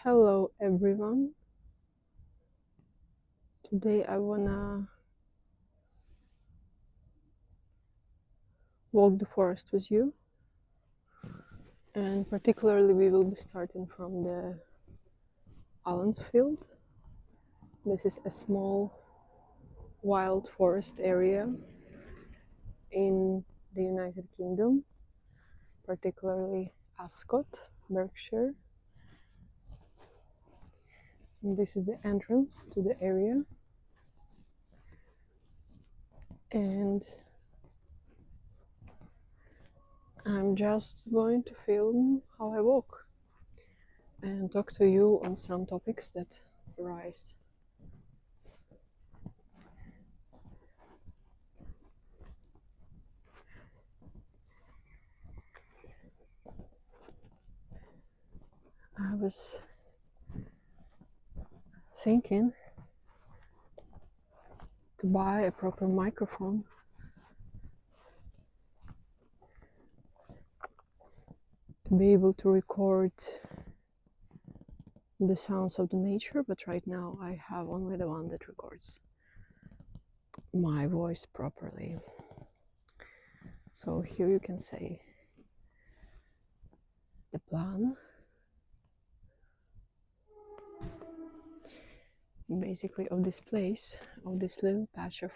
Hello everyone. Today I wanna walk the forest with you, and particularly we will be starting from the Allen's Field. This is a small wild forest area in the United Kingdom, particularly Ascot, Berkshire. And this is the entrance to the area, and I'm just going to film how I walk and talk to you on some topics that arise. I was thinking to buy a proper microphone to be able to record the sounds of the nature, but right now I have only the one that records my voice properly. So here you can say the plan. Basically of this place, of this little patch of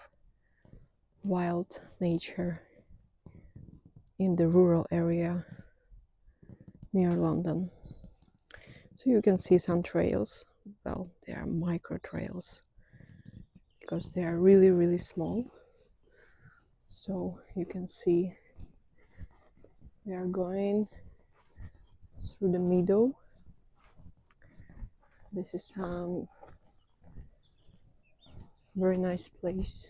wild nature in the rural area near London. So you can see some trails. Well, they are micro trails because they are really, really small. So you can see we are going through the meadow. This is some very nice place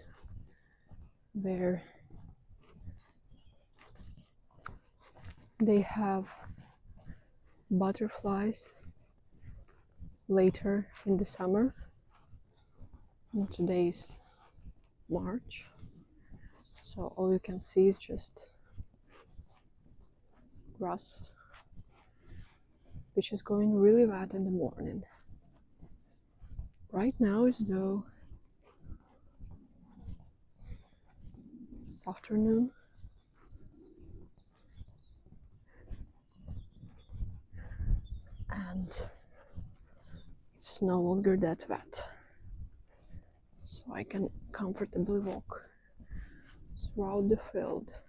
where they have butterflies later in the summer. And today is March, so all you can see is just grass, which is going really wet in the morning. Right now is though it's afternoon, and it's no longer that wet, so I can comfortably walk throughout the field.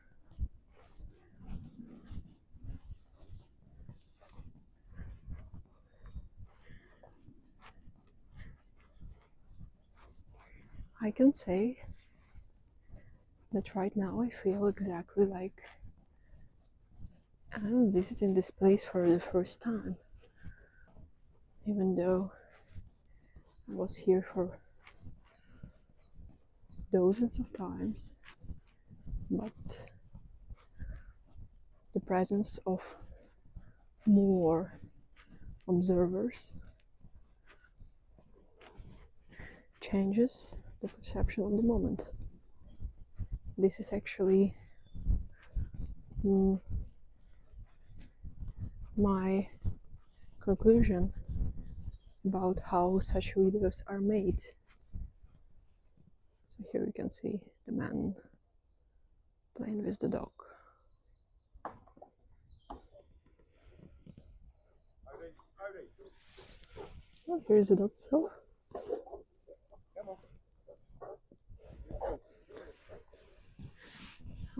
I can say that right now I feel exactly like I'm visiting this place for the first time, even though I was here for dozens of times. But the presence of more observers changes the perception of the moment. This is actually my conclusion about how such videos are made. So here you can see the man playing with the dog. Oh, here's the dog itself.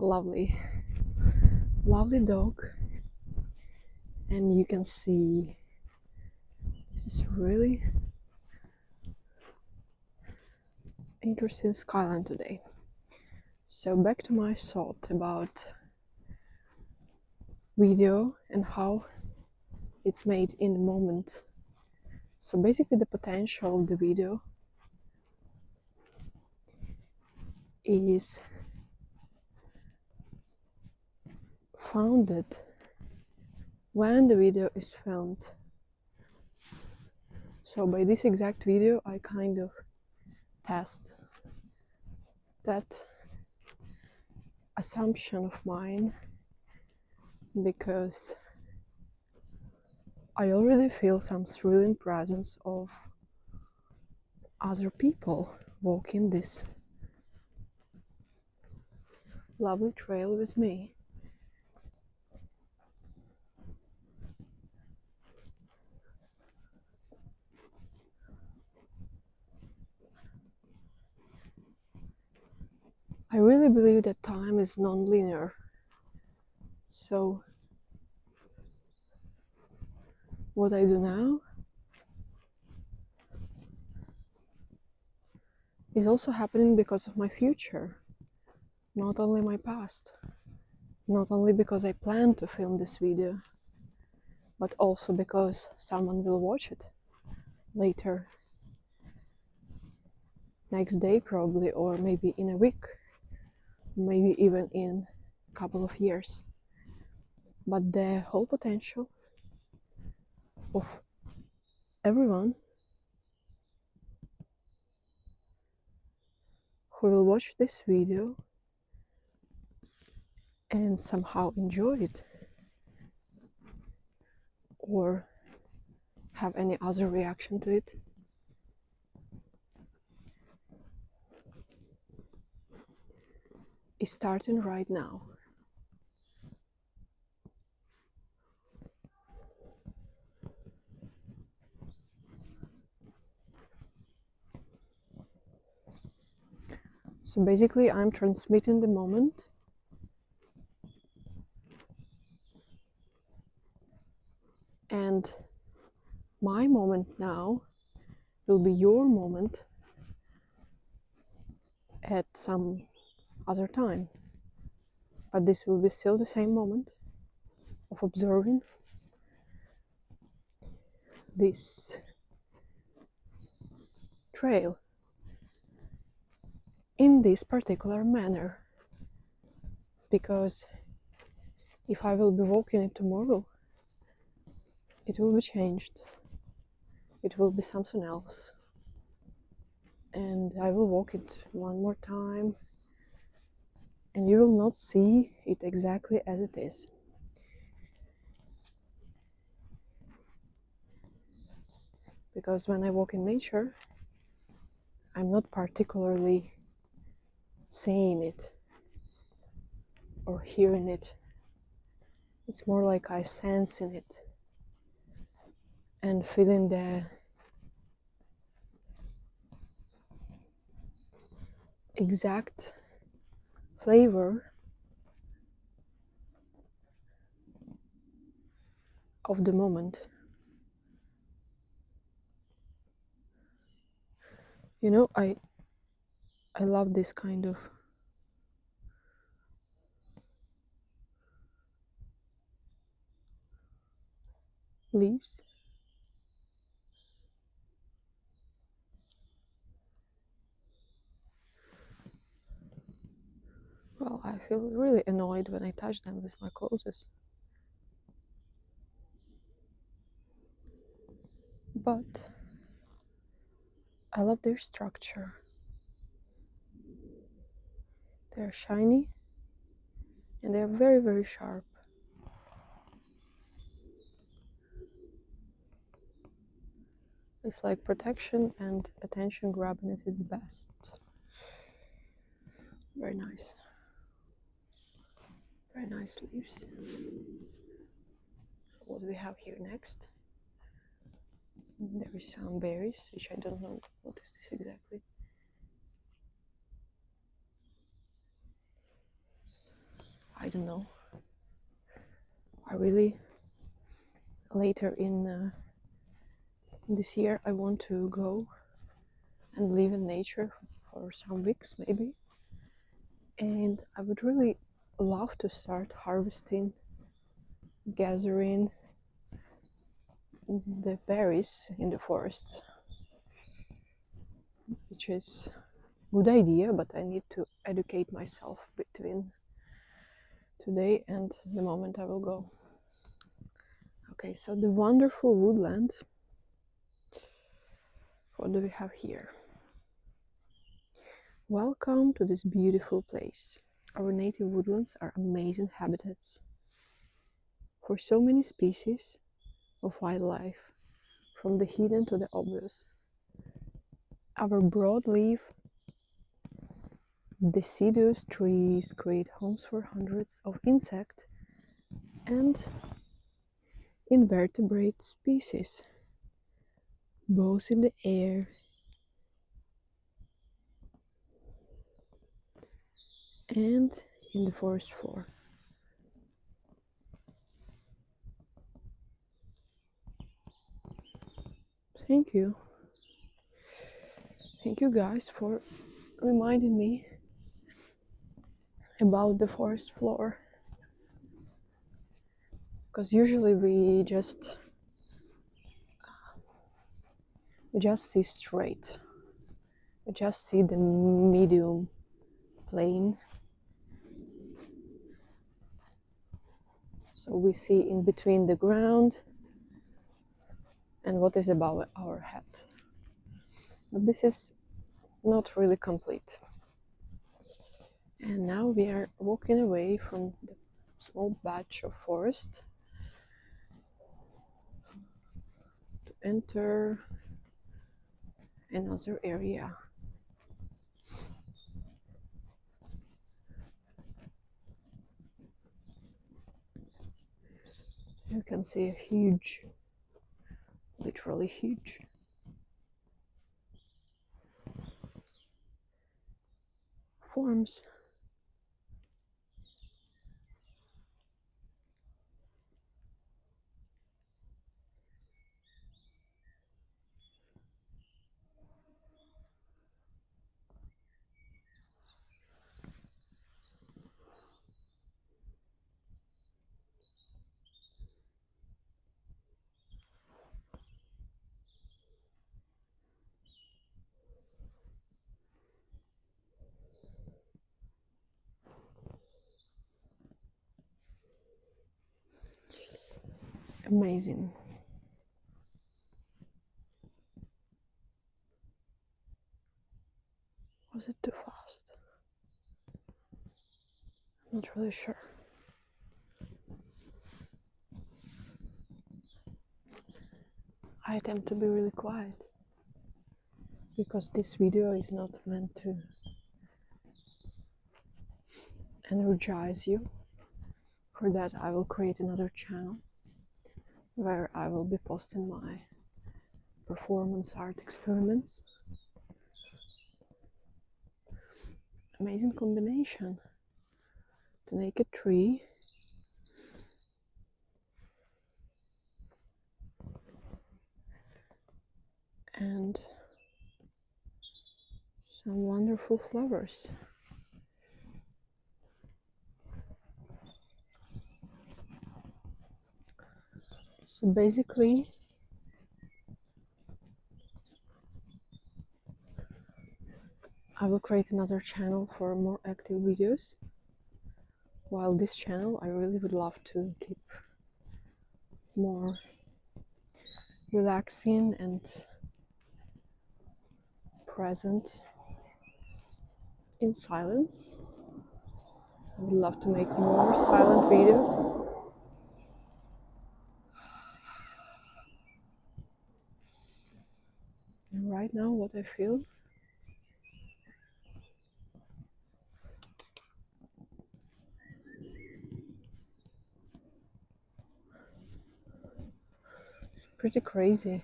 Lovely dog. And you can see this is really interesting skyline today. So back to my thought about video and how it's made in the moment. So basically the potential of the video is founded when the video is filmed. So by this exact video I kind of test that assumption of mine, because I already feel some thrilling presence of other people walking this lovely trail with me. I really believe that time is non-linear. So what I do now is also happening because of my future, not only my past. Not only because I plan to film this video, but also because someone will watch it later, next day probably, or maybe in a week, maybe even in a couple of years. But the whole potential of everyone who will watch this video and somehow enjoy it or have any other reaction to it is starting right now. So basically I'm transmitting the moment and my moment now will be your moment at some other time. But this will be still the same moment of observing this trail in this particular manner. Because if I will be walking it tomorrow, it will be changed. It will be something else. And I will walk it one more time, and you will not see it exactly as it is. Because when I walk in nature, I'm not particularly seeing it or hearing it. It's more like I sense in it and feeling the exact flavor of the moment. You know, I love this kind of leaves. Well, I feel really annoyed when I touch them with my clothes. But I love their structure. They're shiny and they're very, very sharp. It's like protection and attention grabbing at its best. Very nice. Very nice leaves. What do we have here next? There is some berries, which I don't know what is this exactly. I don't know. I really, later in this year, I want to go and live in nature for some weeks maybe. And I would really love to start harvesting, gathering the berries in the forest, which is a good idea, but I need to educate myself between today and the moment I will go. Okay, so the wonderful woodland. What do we have here? Welcome to this beautiful place. Our native woodlands are amazing habitats for so many species of wildlife, from the hidden to the obvious. Our broadleaf deciduous trees create homes for hundreds of insect and invertebrate species, both in the air and in the forest floor. Thank you. Thank you guys for reminding me about the forest floor. Because usually we just see straight. We just see the medium plane. So we see in between the ground and what is above our head. But this is not really complete. And now we are walking away from the small patch of forest to enter another area. You can see a huge, literally huge, forms. Amazing. Was it too fast? I'm not really sure. I attempt to be really quiet because this video is not meant to energize you. For that I will create another channel where I will be posting my performance art experiments. Amazing combination. The naked tree and some wonderful flowers. So basically, I will create another channel for more active videos, while this channel I really would love to keep more relaxing and present in silence. I would love to make more silent videos. And right now what I feel is pretty crazy.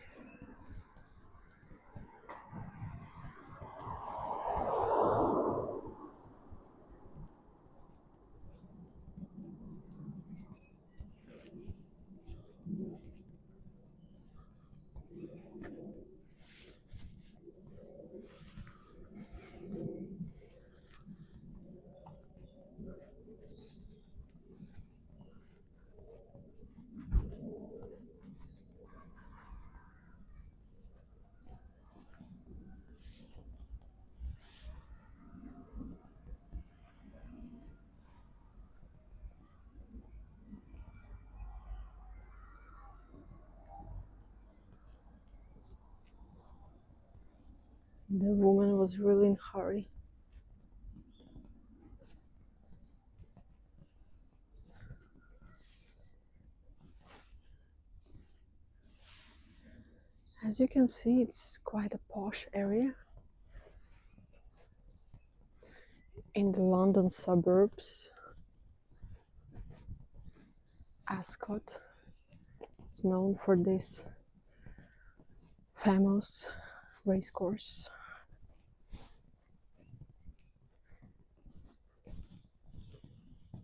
The woman was really in a hurry. As you can see, it's quite a posh area in the London suburbs. Ascot, it's known for this famous racecourse.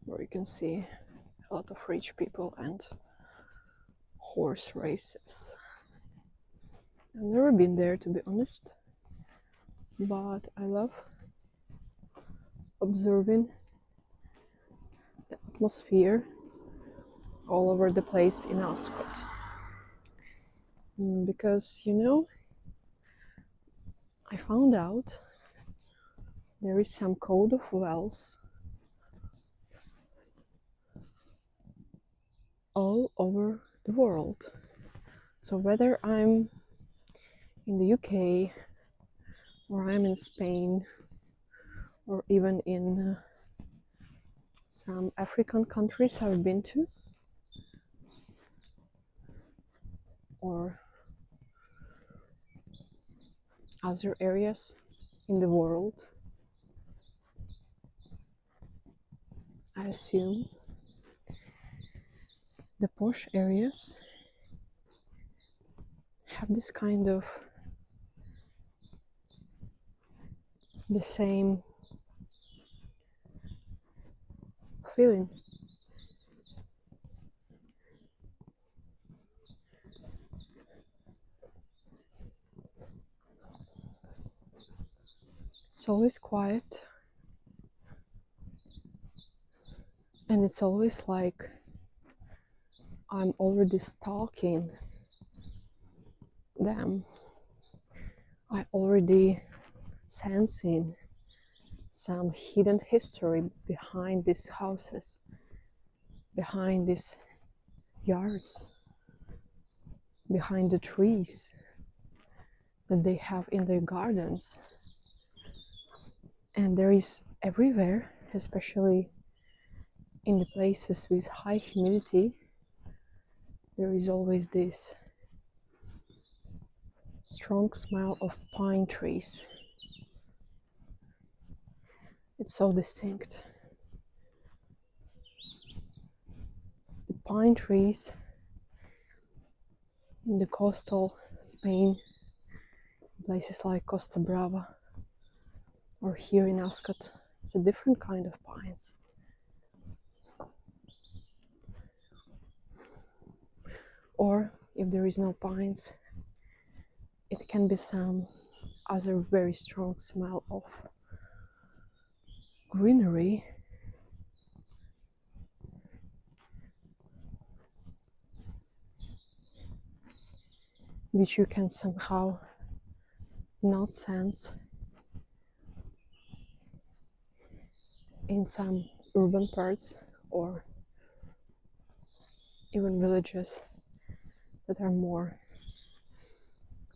Where you can see a lot of rich people and horse races. I've never been there, to be honest, but I love observing the atmosphere all over the place in Ascot. Because, you know, I found out there is some code of wells all over the world. So whether I'm in the UK or I'm in Spain or even in some African countries I've been to, or other areas in the world, I assume the posh areas have this kind of the same feeling. It's always quiet, and it's always like I'm already stalking them. I already sensing some hidden history behind these houses, behind these yards, behind the trees that they have in their gardens. And there is everywhere, especially in the places with high humidity, there is always this strong smell of pine trees. It's so distinct. The pine trees in the coastal Spain, places like Costa Brava, or here in Ascot, it's a different kind of pines. Or if there is no pines, it can be some other very strong smell of greenery. Which you can somehow not sense in some urban parts or even villages that are more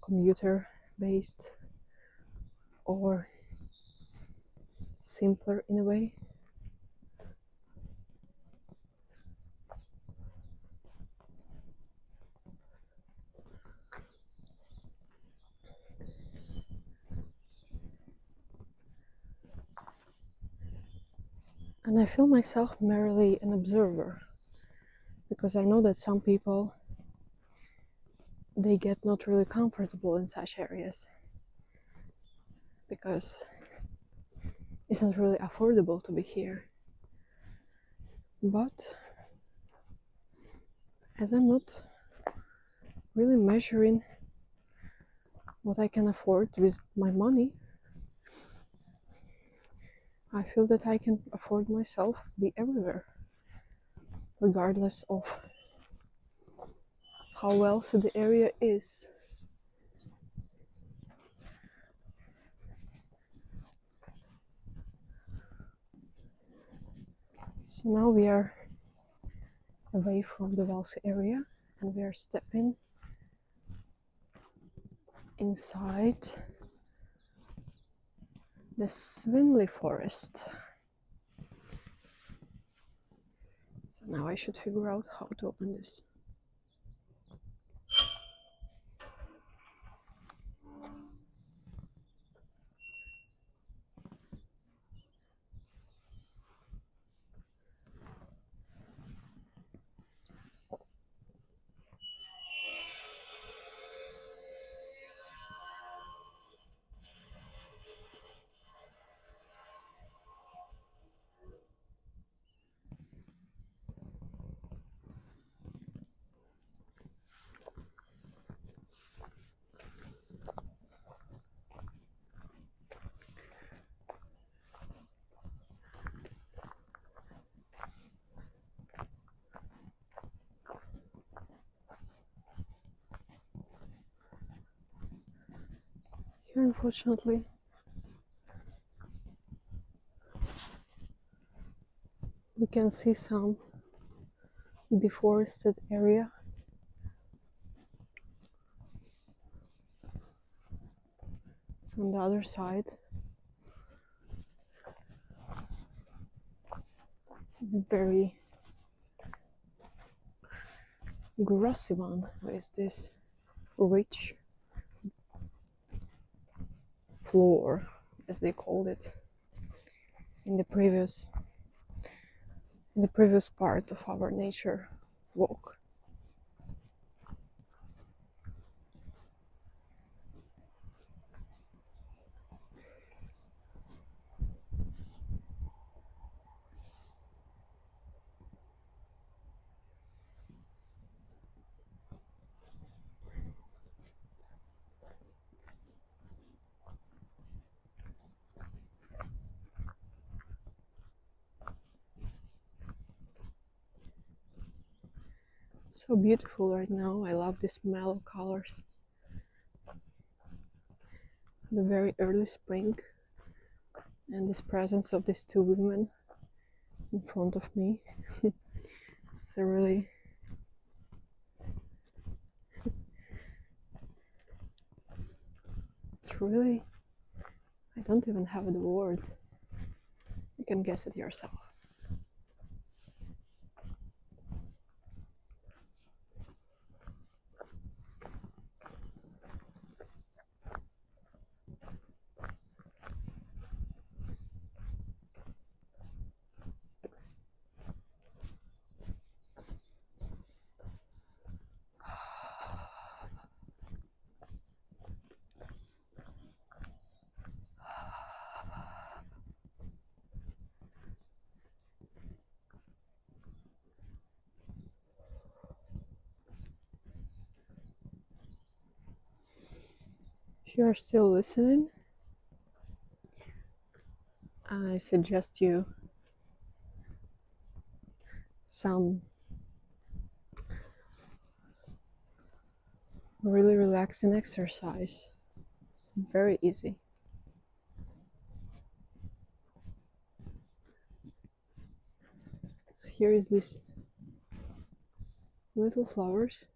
commuter based or simpler in a way. And I feel myself merely an observer, because I know that some people, they get not really comfortable in such areas because it's not really affordable to be here. But as I'm not really measuring what I can afford with my money, I feel that I can afford myself be everywhere, regardless of how wealthy the area is. So now we are away from the wealthy area and we are stepping inside the Swinley Forest. So now I should figure out how to open this. Here, unfortunately, we can see some deforested area. On the other side, very grassy one with this rich floor, as they called it in the previous part of our nature walk. So beautiful right now. I love these mellow colors. The very early spring, and this presence of these two women in front of me. It's really I don't even have the word. You can guess it yourself. If you are still listening, I suggest you some really relaxing exercise. Very easy. So here is this little flowers.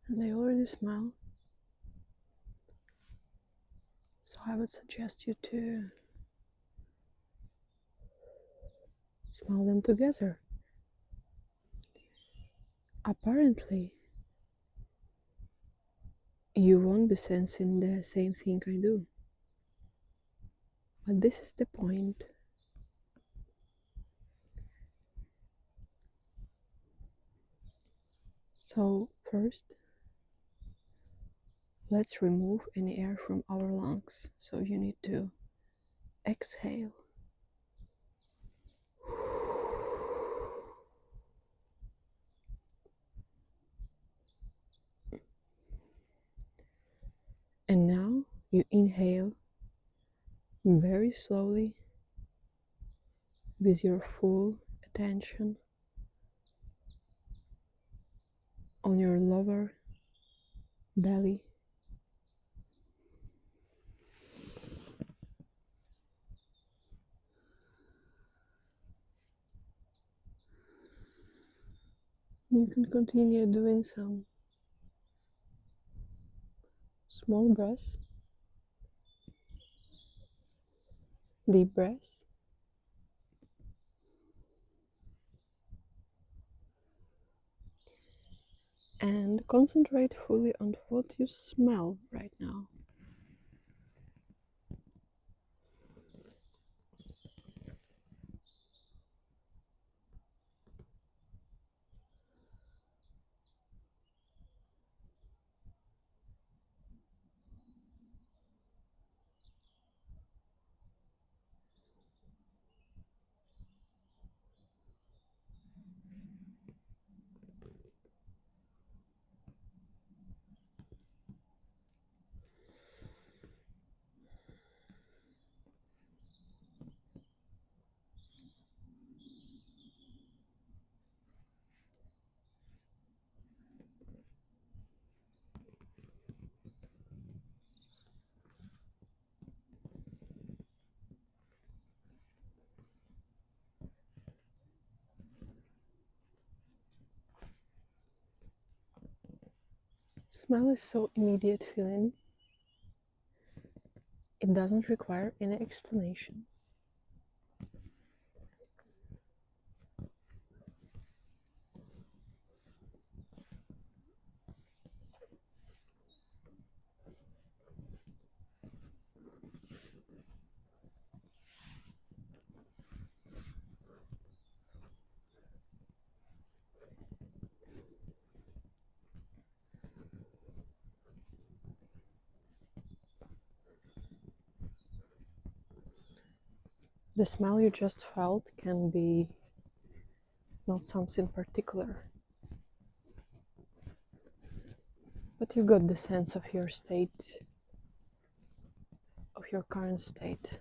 And they already smell. So I would suggest you to smell them together. Apparently, you won't be sensing the same thing I do. But this is the point. So first, let's remove any air from our lungs. So you need to exhale. And now you inhale very slowly with your full attention on your lower belly. You can continue doing some small breaths, deep breaths. And concentrate fully on what you smell right now. Smell is so immediate feeling. It doesn't require any explanation. The smell you just felt can be not something particular, but you got the sense of your state, of your current state.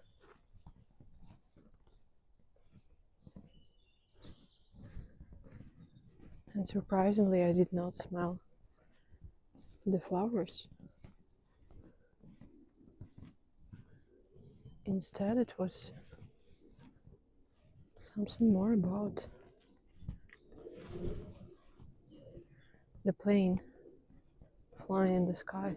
And surprisingly, I did not smell the flowers. Instead, it was something more about the plane flying in the sky.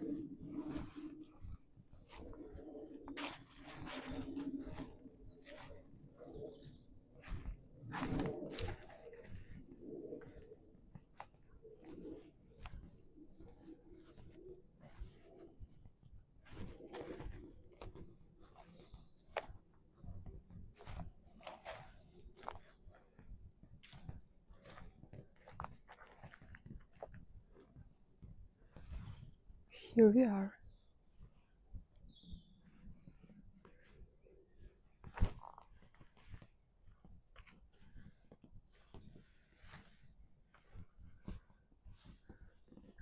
Here we are.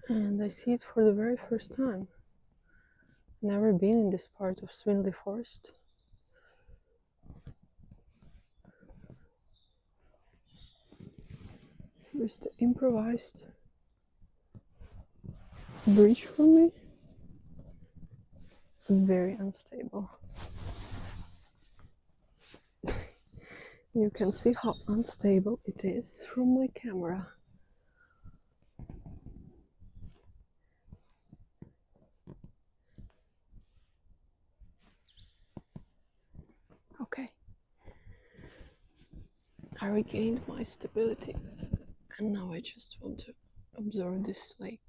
And I see it for the very first time. Never been in this part of Swinley Forest. There's the improvised bridge for me. Very unstable. You can see how unstable it is from my camera. Okay. I regained my stability, and now I just want to observe this lake.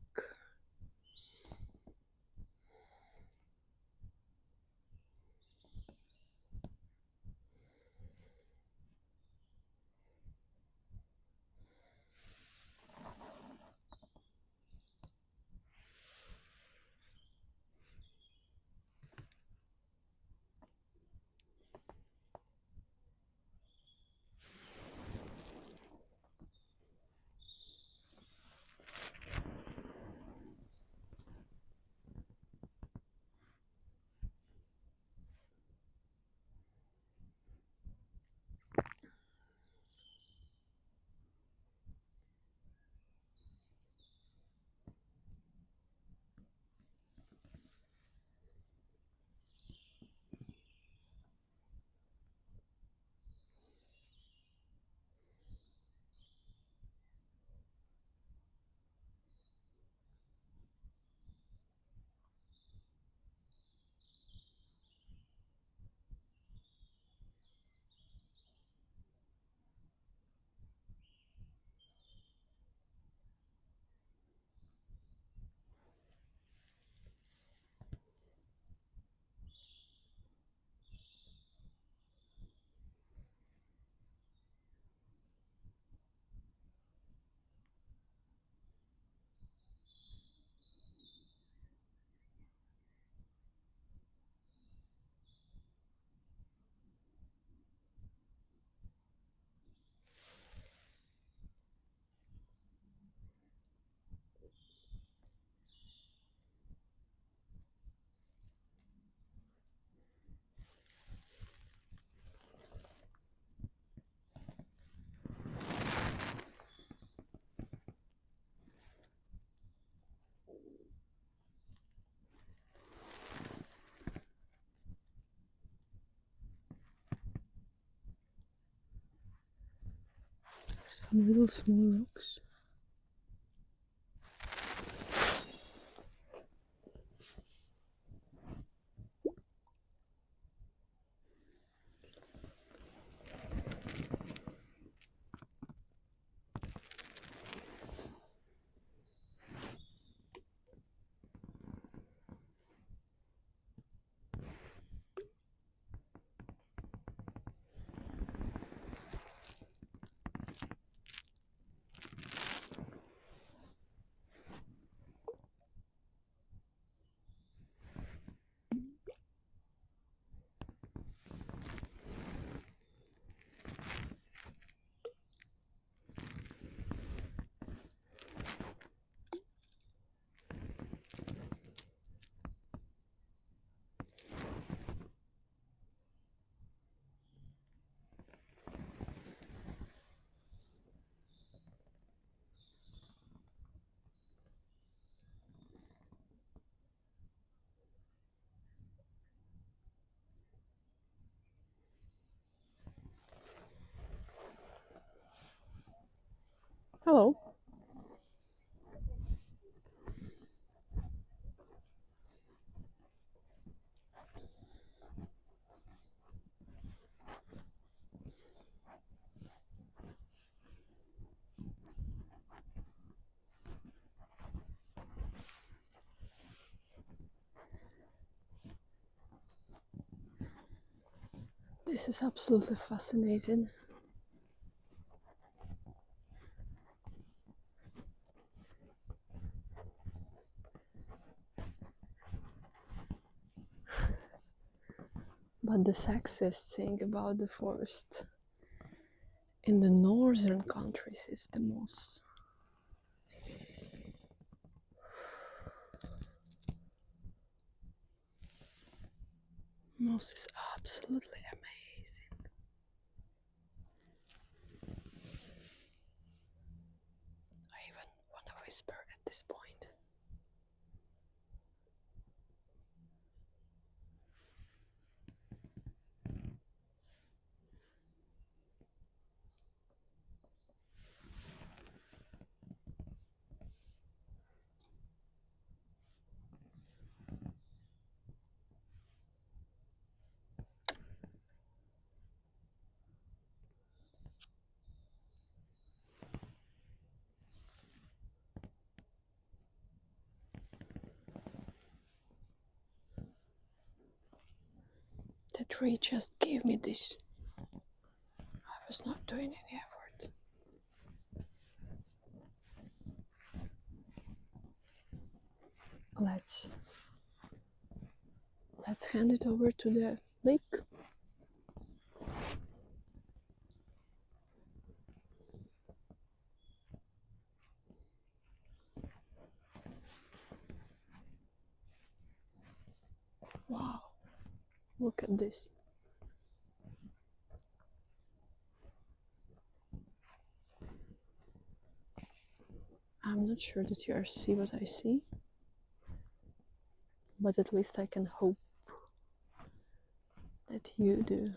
Some little small rocks. Hello. This is absolutely fascinating. But the sexiest thing about the forest in the northern countries is the moss. Moss is absolutely amazing. I even want to whisper at this point. The tree just gave me this. I was not doing any effort. Let's hand it over to the lake. Wow, look at this. I'm not sure that you see what I see, but at least I can hope that you do.